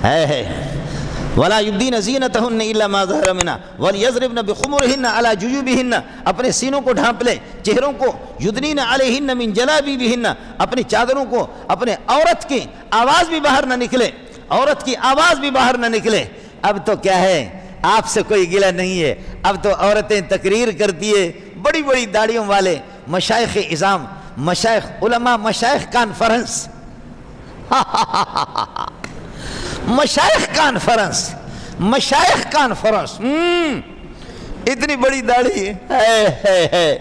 ہے ولا یبدین زینتہن الا ما ظہر منہا ولیضربن بخمرہن علی جیوبہن، اپنے سینوں کو ڈھانپ لیں، چہروں کو، یدنین علیہن من جلابیبہن، اپنی چادروں کو، اپنے عورت کی آواز بھی باہر نہ نکلے، عورت کی آواز بھی باہر نہ نکلے۔ اب تو کیا ہے، آپ سے کوئی گلہ نہیں ہے، اب تو عورتیں تقریر کرتی ہے، بڑی بڑی داڑھیوں والے مشائخ اعظام، مشائخ علماء، مشائخ کانفرنس مشائخ کانفرنس، مشائخ کانفرنس، اتنی بڑی داڑھی ہے،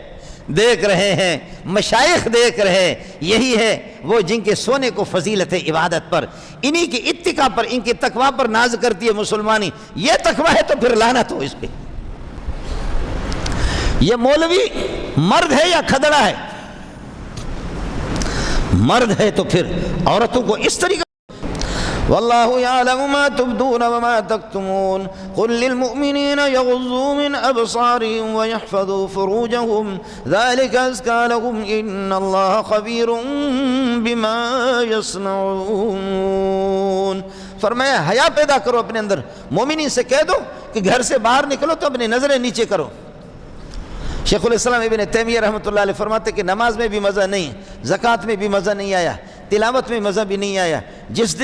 دیکھ رہے ہیں، مشائخ دیکھ رہے ہیں، یہی ہے وہ جن کے سونے کو فضیلت عبادت پر، انہی کی اتقاء پر، ان کے تقوی پر ناز کرتی ہے مسلمانی۔ یہ تقوی ہے تو پھر لعنت ہو اس پہ۔ یہ مولوی مرد ہے یا کھدڑا ہے؟ مرد ہے تو پھر عورتوں کو اس طریقے واللہ یعلم ما تبدون وما تکتمون قل للمؤمنین یغضوا من ابصارهم ویحفظوا فروجهم ذلك ازکا لهم ان اللہ خبیر بما یصنعون۔ فرمایا حیا پیدا کرو اپنے اندر، مومنین سے کہہ دو کہ گھر سے باہر نکلو تو اپنی نظریں نیچے کرو۔ شیخ الاسلام ابن تیمیہ رحمۃ اللہ علیہ فرماتے کہ نماز میں بھی مزہ نہیں، زکوٰۃ میں بھی مزہ نہیں آیا، تلاوت میں مزہ بھی نہیں آیا۔ جس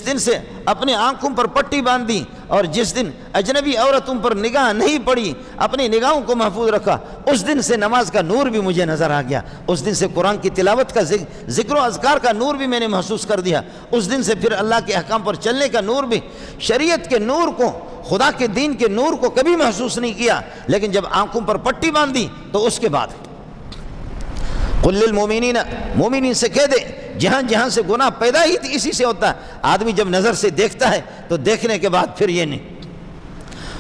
دن سے اپنے آنکھوں پر پٹی باندھی اور جس دن اجنبی عورتوں پر نگاہ نہیں پڑی، اپنی نگاہوں کو محفوظ رکھا، اس دن سے نماز کا نور بھی مجھے نظر آ گیا، اس دن سے قرآن کی تلاوت کا ذکر و اذکار کا نور بھی میں نے محسوس کر دیا، اس دن سے پھر اللہ کے احکام پر چلنے کا نور بھی، شریعت کے نور کو، خدا کے دین کے نور کو کبھی محسوس نہیں کیا، لیکن جب آنکھوں پر پٹی باندھی تو اس کے بعد قل للمؤمنین، مومنین سے کہہ دے جہاں جہاں سے گناہ پیدا ہی اسی سے ہوتا ہے، آدمی جب نظر سے دیکھتا ہے تو دیکھنے کے بعد پھر یہ نہیں۔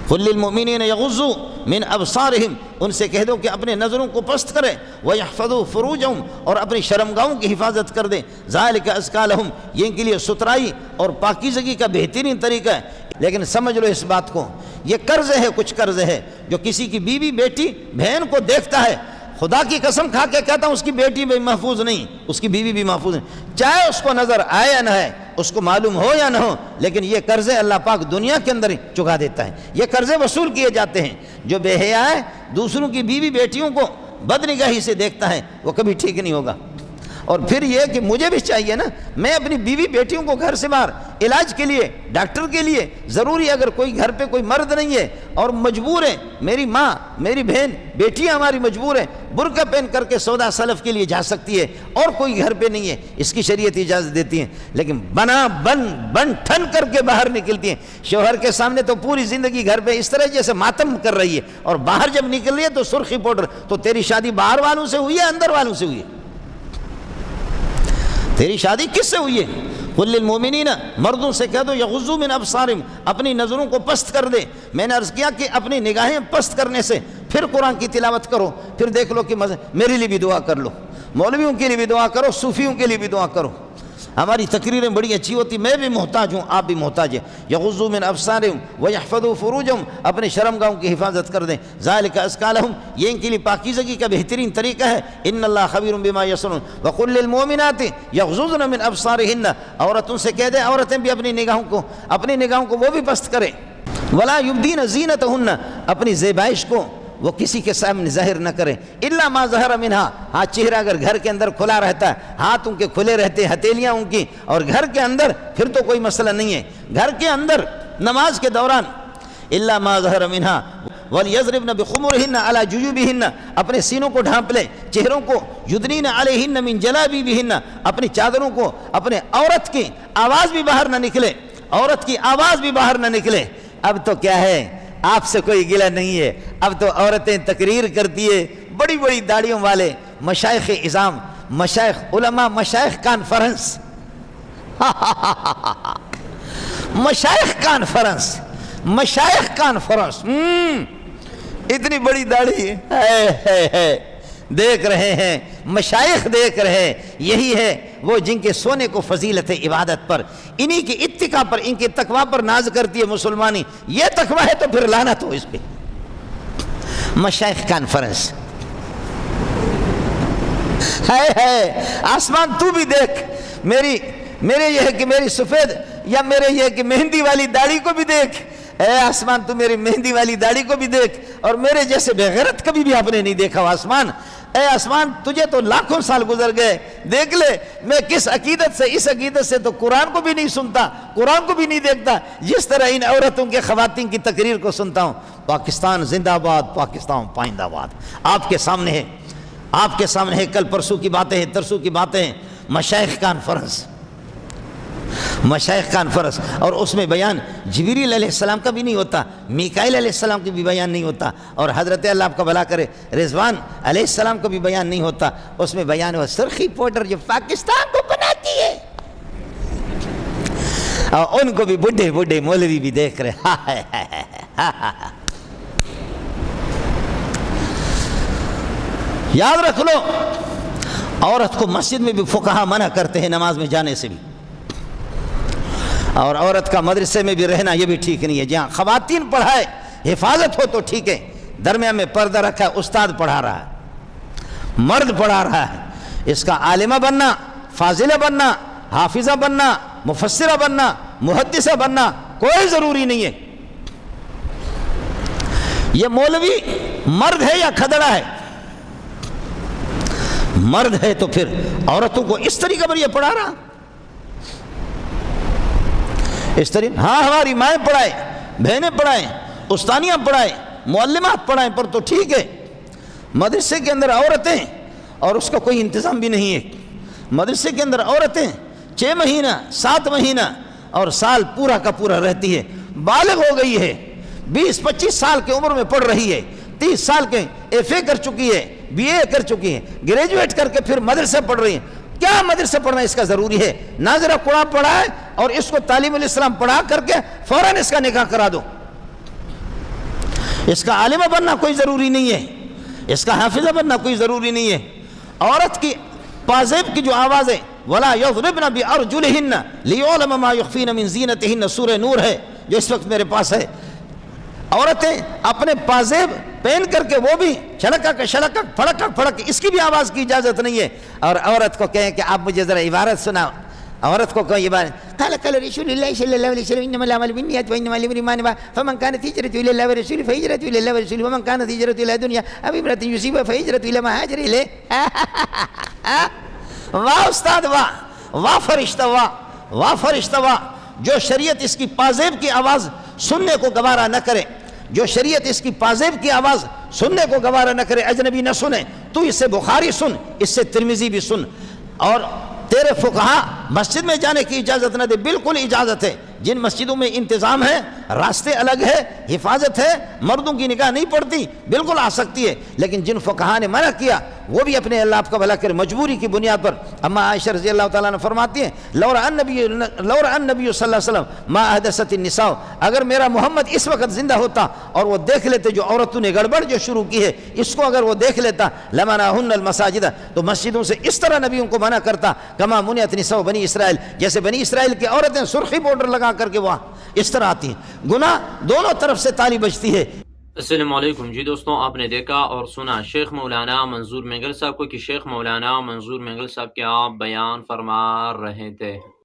قل للمؤمنین یغضوا من ابصارہم، ان سے کہہ دو کہ اپنے نظروں کو پست کریں، ویحفظوا فروجہم، اور اپنی شرمگاہوں کی حفاظت کر دیں، ذالک ازکا لہم، یہ ان کے لیے سترائی اور پاکیزگی کا بہترین طریقہ ہے۔ لیکن سمجھ لو اس بات کو، یہ قرض ہے، کچھ قرض ہے، جو کسی کی بیوی بیٹی بہن کو دیکھتا ہے، خدا کی قسم کھا کے کہتا ہوں اس کی بیٹی بھی محفوظ نہیں، اس کی بیوی بھی محفوظ نہیں، چاہے اس کو نظر آئے یا نہ ہے، اس کو معلوم ہو یا نہ ہو، لیکن یہ قرضے اللہ پاک دنیا کے اندر ہی چکا دیتا ہے، یہ قرضے وصول کیے جاتے ہیں۔ جو بے حیا ہے، دوسروں کی بیوی بیٹیوں کو بدنگاہی سے دیکھتا ہے، وہ کبھی ٹھیک نہیں ہوگا۔ اور پھر یہ کہ مجھے بھی چاہیے نا، میں اپنی بیوی بیٹیوں کو گھر سے باہر علاج کے لیے، ڈاکٹر کے لیے، ضروری اگر کوئی گھر پہ کوئی مرد نہیں ہے اور مجبور ہے، میری ماں، میری بہن، بیٹیاں ہماری مجبور ہیں، برقع پہن کر کے سودا سلف کے لیے جا سکتی ہے اور کوئی گھر پہ نہیں ہے، اس کی شریعت اجازت دیتی ہے، لیکن بن ٹھن کر کے باہر نکلتی ہیں، شوہر کے سامنے تو پوری زندگی گھر پہ اس طرح جیسے ماتم کر رہی ہے، اور باہر جب نکل رہی ہے تو سرخی پاؤڈر۔ تو تیری شادی باہر والوں سے ہوئی ہے اندر والوں سے ہوئی ہے؟ تیری شادی کس سے ہوئی ہے؟ قل للمؤمنین، مردوں سے کہہ دو یغضوا من ابصارہم، اپنی نظروں کو پست کر دے۔ میں نے عرض کیا کہ اپنی نگاہیں پست کرنے سے پھر قرآن کی تلاوت کرو، پھر دیکھ لو کہ میرے لیے بھی دعا کر لو، مولویوں کے لیے بھی دعا کرو، صوفیوں کے لیے بھی دعا کرو۔ ہماری تقریریں بڑی اچھی ہوتی، میں بھی محتاج ہوں، آپ بھی محتاج ہیں۔ یغضوا من ابصارہم ویحفظوا فروجہم، اپنے شرمگاہوں کی حفاظت کر دیں، ذالک ازکا لہم، یہ ان کے لیے پاکیزگی کا بہترین طریقہ ہے۔ ان اللہ خبیر بما یصنعون وقل للمؤمنات یغضضن من ابصارہن، عورتوں سے کہہ دیں عورتیں بھی اپنی نگاہوں کو وہ بھی پست کریں، ولا یبدین زینتہن، اپنی زیبائش کو وہ کسی کے سامنے ظاہر نہ کرے، الا ما ظہر منہا، ہاں چہرہ اگر گھر کے اندر کھلا رہتا ہے، ہاتھ ان کے کھلے رہتے، ہتھیلیاں ان کی، اور گھر کے اندر پھر تو کوئی مسئلہ نہیں ہے، گھر کے اندر نماز کے دوران الا ما ظہر منہا ولیضربن بخمرہن علی جیوبہن، اپنے سینوں کو ڈھانپ لیں، چہروں کو، یدنین علیہن من جلابیبہن، اپنی چادروں کو، اپنے عورت کی آواز بھی باہر نہ نکلے، عورت کی آواز بھی باہر نہ نکلے۔ اب تو کیا ہے، آپ سے کوئی گلہ نہیں ہے، اب تو عورتیں تقریر کرتی ہے، بڑی بڑی داڑھیوں والے مشائخ اعظام، مشائخ علماء، مشائخ کانفرنس مشائخ کانفرنس، مشائخ کانفرنس، اتنی بڑی داڑھی ہے، دیکھ رہے ہیں، مشائخ دیکھ رہے ہیں، یہی ہے وہ جن کے سونے کو فضیلت عبادت پر، انہی کی اتقاء پر، ان کے تقوی پر ناز کرتی ہے مسلمانی۔ یہ تقوی ہے تو پھر لعنت ہو اس پہ۔ مشائخ کانفرنس ہے، آسمان تو بھی دیکھ، میرے یہ ہے کہ میری سفید یا میرے یہ کہ مہندی والی داڑھی کو بھی دیکھ، اے آسمان تو میری مہندی والی داڑھی کو بھی دیکھ، اور میرے جیسے بے غیرت کبھی بھی آپ نے نہیں دیکھا آسمان، اے آسمان تجھے تو لاکھوں سال گزر گئے، دیکھ لے میں کس عقیدت سے، اس عقیدت سے تو قرآن کو بھی نہیں سنتا، قرآن کو بھی نہیں دیکھتا، جس طرح ان عورتوں کے خواتین کی تقریر کو سنتا ہوں۔ پاکستان زندہ باد، پاکستان پائندہ باد۔ آپ کے سامنے ہے، آپ کے سامنے ہے، کل پرسوں کی باتیں ہیں، ترسوں کی باتیں ہیں، مشائخ کانفرنس، مشائخ کانفرنس، اور اس میں بیان جبریل علیہ السلام کا بھی نہیں ہوتا، میکائیل علیہ السلام کا بھی بیان نہیں ہوتا، اور حضرت اللہ آپ کا بھلا کرے رضوان علیہ السلام کا بھی بیان نہیں ہوتا۔ اس میں بیان ہوا سرخی پاؤڈر جو پاکستان کو بناتی ہے، اور ان کو بھی بڈھے بڈھے مولوی بھی دیکھ رہے۔ یاد رکھ لو، عورت کو مسجد میں بھی فقہا منع کرتے ہیں نماز میں جانے سے بھی، اور عورت کا مدرسے میں بھی رہنا یہ بھی ٹھیک نہیں ہے۔ جہاں خواتین پڑھائے حفاظت ہو تو ٹھیک ہے، درمیان میں پردہ رکھا ہے، استاد پڑھا رہا ہے، مرد پڑھا رہا ہے، اس کا عالمہ بننا، فاضلہ بننا، حافظہ بننا، مفسرہ بننا، محدثہ بننا کوئی ضروری نہیں ہے۔ یہ مولوی مرد ہے یا کھدڑا ہے؟ مرد ہے تو پھر عورتوں کو اس طریقے پر یہ پڑھا رہا، اس طریقے، ہاں ہماری مائیں پڑھائیں، بہنیں پڑھائیں، استانیاں پڑھائیں، معلمات پڑھائیں پر تو ٹھیک ہے۔ مدرسے کے اندر عورتیں، اور اس کا کوئی انتظام بھی نہیں ہے، مدرسے کے اندر عورتیں 6 مہینہ 7 مہینہ اور سال پورا کا پورا رہتی ہے، بالغ ہو گئی ہے، 20-25 سال کی عمر میں پڑھ رہی ہے، 30 سال کے FA کر چکی ہے، BA کر چکی ہے، گریجویٹ کر کے پھر مدرسے پڑھ رہی ہے۔ کیا مدرسے پڑھنا اس کا ضروری ہے؟ ناظرہ قرآن پڑھا ہے اور اس کو تعلیم الاسلام پڑھا کر کے فوراً اس کا نکاح کرا دو۔ اس کا عالمہ بننا کوئی ضروری نہیں ہے، اس کا حافظہ بننا کوئی ضروری نہیں ہے۔ عورت کی پازیب کی جو آواز ہے، وَلَا يَضْرِبْنَ بِأَرْجُلِهِنَّ لِيُعْلَمَ مَا يُخْفِينَ مِنْ زِينَتِهِنَّ سورہ نور ہے جو اس وقت میرے پاس ہے۔ عورتیں اپنے پازیب پہن کر کے وہ بھی چھڑکک چھڑکک پھڑکک پھڑک، اس کی بھی آواز کی اجازت نہیں ہے۔ اور عورت کو کہیں کہ آپ مجھے ذرا عبارت سناؤ، عورت کو کوئی عبارت، قال قال رسول اللہ صلی اللہ علیہ وسلم انما الاعمال بالنیات وانما لامرئ ما نوى فمن كانت هجرته الى الله ورسوله فهجرته الى الله ورسوله ومن كانت هجرته الى دنیا او امرأة يصيبها فهجرته الى ما هاجر اليه۔ واہ استاد واہ، واہ فرشتہ واہ، واہ فرشتہ واہ، جو شریعت اس کی پازیب کی آواز سننے کو گوارا نہ کرے، جو شریعت اس کی پازیب کی آواز سننے کو گوارا نہ کرے، اجنبی نہ سنے، تو اس سے بخاری سن، اس سے ترمذی بھی سن، اور تیرے فقہا مسجد میں جانے کی اجازت نہ دے، بالکل اجازت ہے۔ جن مسجدوں میں انتظام ہے، راستے الگ ہے، حفاظت ہے، مردوں کی نکاح نہیں پڑتی، بالکل آ سکتی ہے، لیکن جن فقہا نے منع کیا وہ بھی اپنے اللہ آپ کا بھلا کرے مجبوری کی بنیاد پر۔ اما عائشہ رضی اللہ تعالیٰ عنہ فرماتی ہیں لو رأى النبی صلی اللہ علیہ وسلم ما احدثت النساء، اگر میرا محمد اس وقت زندہ ہوتا اور وہ دیکھ لیتے جو عورتوں نے گڑبڑ جو شروع کی ہے اس کو اگر وہ دیکھ لیتا، لمنعهن المساجد، تو مسجدوں سے اس طرح نبیوں کو منع کرتا، کما منعت نساء بنی اسرائیل، جیسے بنی اسرائیل کی عورتیں سرخی پاؤڈر لگا کر کے وہاں اس طرح آتی ہیں۔ گناہ دونوں طرف سے تالی بجتی ہے۔ السلام علیکم جی دوستوں، آپ نے دیکھا اور سنا شیخ مولانا منظور مینگل صاحب کو کہ شیخ مولانا منظور مینگل صاحب کیا بیان فرما رہے تھے۔